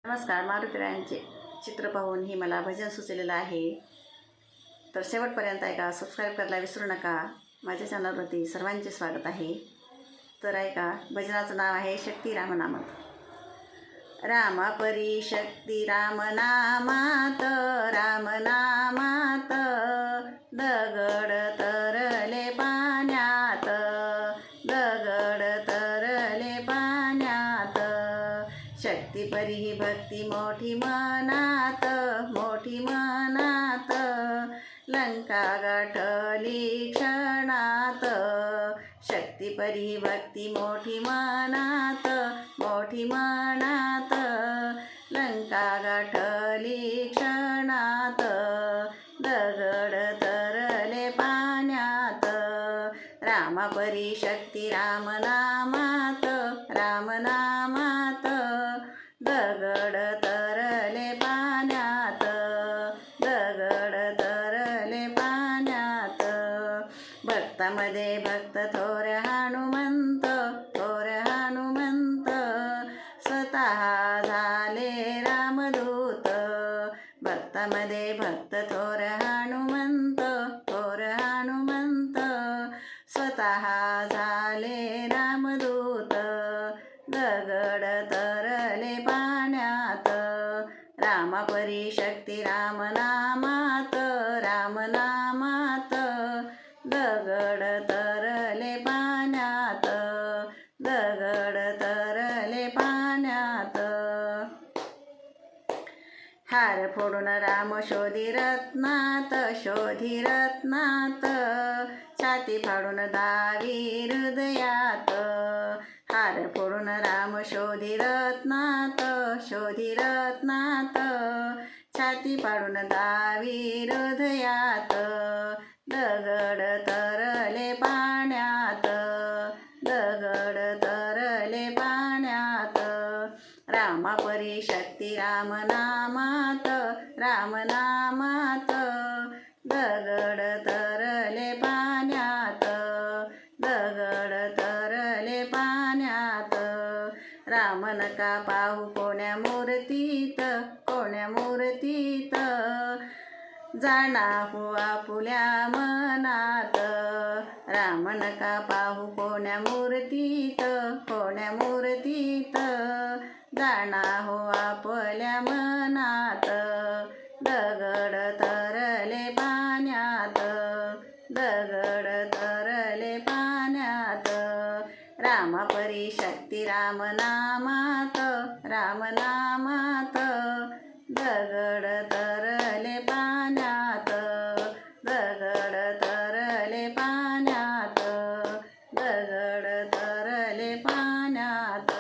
नमस्कार. मारुतीरायांचे चित्र पाहून ही मला भजन सुचलेलं आहे, तर शेवटपर्यंत ऐका. सबस्क्राईब करायला विसरू नका. माझ्या चॅनलवरती सर्वांचे स्वागत आहे. तर ऐका, भजनाचं नाव आहे शक्ती रामनामात. रामापरी शक्ती रामनामात, रामनामात दगड तरले पाण्यात, दगड तरले पाण्यात. शक्ती परी ही भक्ती मोठी मनात, मोठी मनात लंका गाठली क्षणात. शक्ती परी ही भक्ती मोठी मनात, मोठी मनात लंका गाठली क्षणात. दगड तरले पाण्यात, रामापरी शक्ती रामनामात, रामनामात दगड तरले पाण्यात, दगड तरले पाण्यात. भक्तामध्ये भक्त थोर हनुमंत, थोर हनुमंत स्वतः झाले रामदूत. भक्तामध्ये भक्त थोर हनुमंत, थोर हनुमंत स्वतः झाले रामदूत. दगड तरले पाण्यात, रामापरी शक्ती रामनामात, रामनामात दगड तरले पाण्यात, दगड तरले पाण्यात. हार फोडून राम शोधी रत्नात, शोधी रत्नात छाती फाडून दावी हृदयात. हार फोडून राम शोधी रत्नात, शोधी रत्नात छाती फाडून दावी हृदयात. दगड तरले पाण्यात, दगड तरले पाण्यात. रामापरी शक्ती रामनामात, रामनामात दगड तरले पाण्यात, दगड तरले पाण्यात. राम नका पाहू कोण्या मूर्तीत, कोण्या मूर्तीत जाणा हो आपुल्या मनात. राम नका पाहू कोण्या मूर्तीत, कोण्या मूर्तीत जाणा हो आपल्या मनात. दगड तरले पाण्यात, दगड तरले पाण्यात. रामापरी शक्ती रामनामात, रामनामात दगड तरले पाण्यात, दगड तरले पाण्यात, दगड तरले पाण्यात.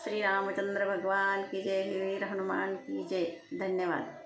श्री रामचंद्र भगवान की जय, वीर हनुमान की जय. धन्यवाद.